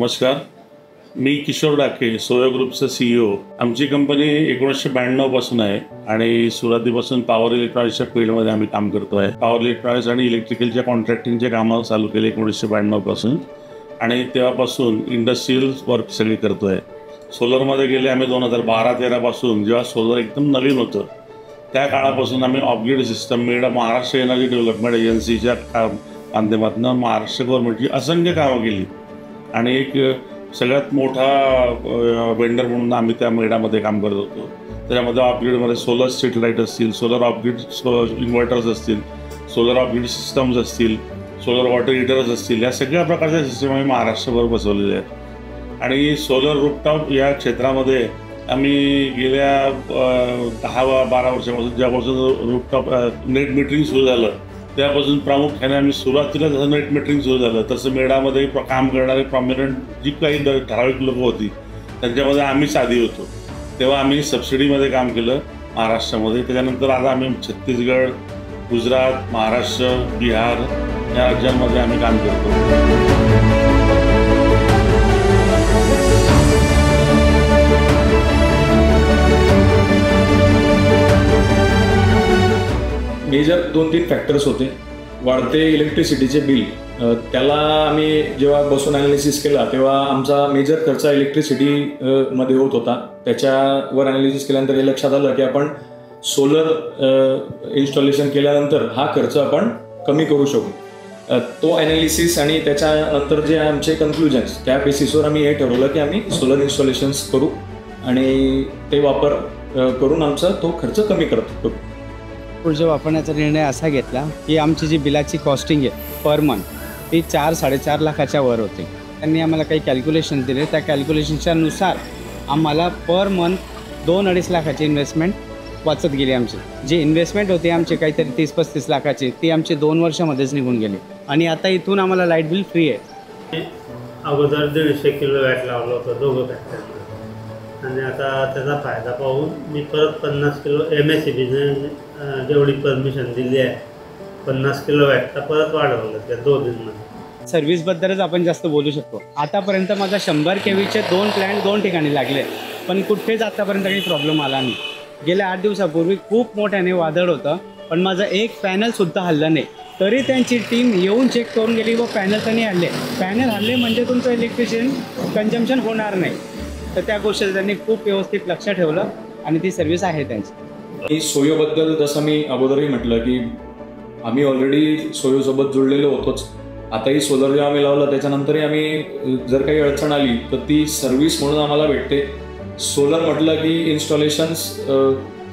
नमस्कार, मी किशोर डाके, सोयो ग्रुपचा CEO. आमची कंपनी 1992 पासून आहे आणि सुरुवातीपासून पॉवर इलेक्ट्रॉनिक्सच्या फील्डमध्ये आम्ही काम करतो आहे. पॉवर इलेक्ट्रॉनिक्स आणि इलेक्ट्रिकलच्या कॉन्ट्रॅक्टिंगचे कामं चालू केले 1992 पासून आणि तेव्हापासून इंडस्ट्रियल वर्क सगळी करतो आहे. सोलरमध्ये गेले आम्ही 2012-13 पासून, जेव्हा सोलर एकदम नवीन होतं त्या काळापासून आम्ही off grid system Maharashtra energy development एजन्सीच्या माध्यमातून महाराष्ट्र गव्हर्नमेंटची असंख्य कामं केली आणि एक सगळ्यात मोठा वेंडर म्हणून आम्ही त्या मेळामध्ये काम करत होतो. त्याच्यामध्ये ऑफग्रिडमध्ये सोलर स्ट्रीट लाईट असतील, सोलर ऑफग्रिड इन्व्हर्टर्स असतील, सोलर ऑफग्रिड सिस्टम्स असतील, सोलर वॉटर हीटर्स असतील, या सगळ्या प्रकारच्या सिस्टम आम्ही महाराष्ट्रभर बसवलेले आहेत. आणि सोलर रूफटॉप या क्षेत्रामध्ये आम्ही गेल्या 10-12 वर्षापासून, ज्यापासून रूफटॉप नेट मीटरिंग सुरू झालं त्यापासून प्रामुख्याने आम्ही सुरुवातीला जसं नेट मीटरिंग सुरू झालं तसं मेळामध्ये काम करणारे प्रॉमिनंट जी काही ठराविक लोकं होती त्यांच्यामध्ये आम्हीच आधी होतो. तेव्हा आम्ही सबसिडीमध्ये काम केलं महाराष्ट्रामध्ये. त्याच्यानंतर आता आम्ही छत्तीसगड, गुजरात, महाराष्ट्र, बिहार या राज्यांमध्ये आम्ही काम करतो. मेजर 2-3 फॅक्टर्स होते. वाढते इलेक्ट्रिसिटीचे बिल, त्याला आम्ही जेव्हा बसून ॲनालिसिस केला तेव्हा आमचा मेजर खर्च इलेक्ट्रिसिटी मध्ये होत होता. त्याच्यावर ॲनालिसिस केल्यानंतर हे लक्षात आलं की आपण सोलर इन्स्टॉलेशन केल्यानंतर हा खर्च आपण कमी करू शकू. तो ॲनालिसिस आणि त्याच्यानंतर जे आमचे कन्क्लुजन्स, त्या बेसिसवर आम्ही हे ठरवलं की आम्ही सोलर इन्स्टॉलेशन्स करू आणि ते वापर करून आमचा तो खर्च कमी करू. पुढच्या वापरण्याचा निर्णय असा घेतला की आमची जी बिलाची कॉस्टिंग आहे पर मंथ ती 4-4.5 लाखाच्या वर होती. त्यांनी आम्हाला काही कॅल्क्युलेशन दिले. त्या कॅल्क्युलेशनच्या नुसार आम्हाला पर मंथ 2-2.5 लाखाची इन्व्हेस्टमेंट वाचत गेली. आमची जी इन्व्हेस्टमेंट होती आमची काहीतरी 30-35 लाखाची, ती आमची 2 वर्षामध्येच निघून गेली आणि आता इथून आम्हाला लाईट बिल फ्री आहे. अगोदर 150 किलोवॅट लावलं होतं दोघं फॅक्टरीमध्ये आणि आता त्याचा फायदा पाहून मी परत 50 किलो MSEBीने जेवढी परमिशन दिली आहे 50 किलोवॅटचा परत वाढवलं त्या 2 दिवसांमध्ये. सर्व्हिसबद्दलच आपण जास्त बोलू शकतो. आतापर्यंत माझा 100 kVचे 2 प्लॅन्ट 2 ठिकाणी लागले, पण कुठेच आतापर्यंत काही प्रॉब्लेम आला नाही. गेल्या 8 दिवसापूर्वी खूप मोठ्याने वादळ होतं, पण माझं एक पॅनलसुद्धा हल्लं नाही. तरी त्यांची टीम येऊन चेक करून गेली व पॅनल त्यांनी हल्ले. पॅनल हल्ले म्हणजे तुमचं इलेक्ट्रिशियन कन्झम्पशन होणार नाही. तर त्या गोष्टीचं त्यांनी खूप व्यवस्थित लक्ष ठेवलं आणि ती सर्व्हिस आहे त्यांची. सोयोबद्दल जसं मी अगोदरही म्हटलं की आम्ही ऑलरेडी सोयोसोबत जुळलेलो होतोच. आताही सोलर जेव्हा आम्ही लावलं त्याच्यानंतरही आम्ही जर काही अडचण आली तर ती सर्व्हिस म्हणून आम्हाला भेटते. सोलर म्हटलं की इन्स्टॉलेशन्स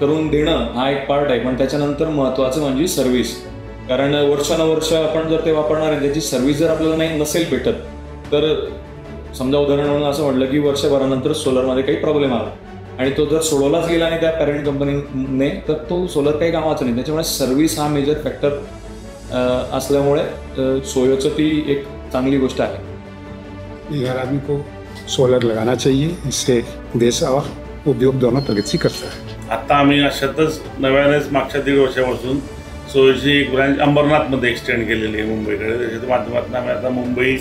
करून देणं हा एक पार्ट आहे, पण त्याच्यानंतर महत्त्वाचं म्हणजे सर्व्हिस. कारण वर्षानुवर्ष आपण जर ते वापरणार आहे त्याची सर्व्हिस जर आपल्याला नसेल भेटत तर समजा उदाहरण म्हणून असं म्हटलं की वर्षभरानंतर सोलरमध्ये काही प्रॉब्लेम आला आणि तो जर सोडवलाच गेला नाही त्या पॅरेंट कंपनीने तर तो सोलर काही कामाचा नाही. त्याच्यामुळे सर्व्हिस हा मेजर फॅक्टर असल्यामुळे सोयोचं ती एक चांगली गोष्ट आहे. हर आदमी को सोलर लगाना चाहिए, इससे देश और उद्योग दोनों प्रगति करता है. आता आम्ही अशातच नव्यानेच मागच्या 1.5 वर्षापासून सोयोची एक ब्रँच अंबरनाथमध्ये एक्सटेंड केलेली आहे मुंबईकडे. त्याच्या माध्यमातून आम्ही आता मुंबई,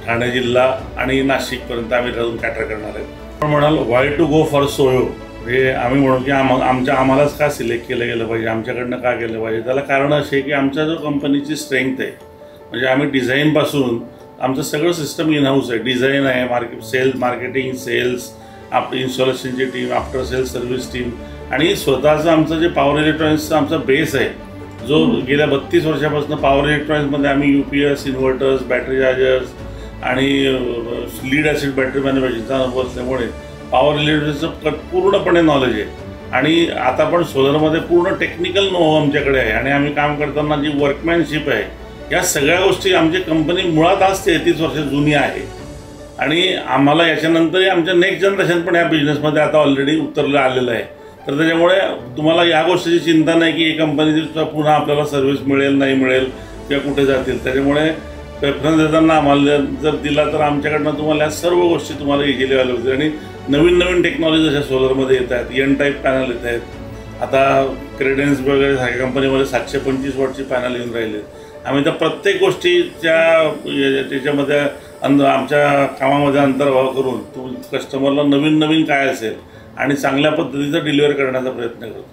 ठाणे जिल्हा आणि नाशिकपर्यंत आम्ही अजून कॅटर करणार आहे. आपण म्हणाल व्हाय टू गो फॉर सोयो, हे आम्ही म्हणू की आम्हालाच का सिलेक्ट केलं गेलं पाहिजे, आमच्याकडनं का केलं पाहिजे. त्याला कारण असे की आमच्या जो कंपनीची स्ट्रेंथ आहे, म्हणजे आम्ही डिझाईनपासून आमचं सगळं सिस्टम इन हाऊस आहे. डिझाईन आहे, मार्केटिंग, सेल्स, आपली इन्स्टॉलेशनची team, after sales service team आणि स्वतःचं आमचं जे पॉवर इलेक्ट्रॉनिक्सचा आमचा बेस आहे, जो गेल्या 32 वर्षापासून पॉवर इलेक्ट्रॉनिक्समध्ये आम्ही UPS, इन्व्हर्टर्स, बॅटरी चार्जर्स आणि लीड ॲसिड बॅटरी मॅन्युफॅक्चरिंगचा अनुभव असल्यामुळे पॉवर इलेक्ट्रिकचं पूर्णपणे नॉलेज आहे. आणि आता पण सोलरमध्ये पूर्ण टेक्निकल नोव्ह आमच्याकडे आहे आणि आम्ही काम करताना जी वर्कमॅनशिप आहे, या सगळ्या गोष्टी आमची कंपनी मुळात आज 33 वर्ष जुनी आहे आणि आम्हाला याच्यानंतरही आमच्या नेक्स्ट जनरेशन पण या बिझनेसमध्ये आता ऑलरेडी उतरलं आलेलं आहे. तर त्याच्यामुळे तुम्हाला या गोष्टीची चिंता नाही की ही कंपनीची पुन्हा आपल्याला सर्व्हिस मिळेल नाही मिळेल किंवा कुठे जातील. त्याच्यामुळे प्रेफरन्स देताना आम्हाला जर दिला तर आमच्याकडनं तुम्हाला या सर्व गोष्टी तुम्हाला इझिली अवेलेबल होतील. आणि नवीन टेक्नॉलॉजी जशा सोलरमध्ये येत आहेत, N टाईप पॅनल येत आहेत, आता क्रेडेन्स वगैरे सारख्या कंपनीमध्ये 725 वॉटची पॅनल येऊन राहिले. आम्ही तर प्रत्येक गोष्टीच्या त्याच्यामध्ये आमच्या कामामध्ये अंतर्भाव करून कस्टमरला नवीन काय असेल आणि चांगल्या पद्धतीचं डिलिव्हर करण्याचा प्रयत्न करतो.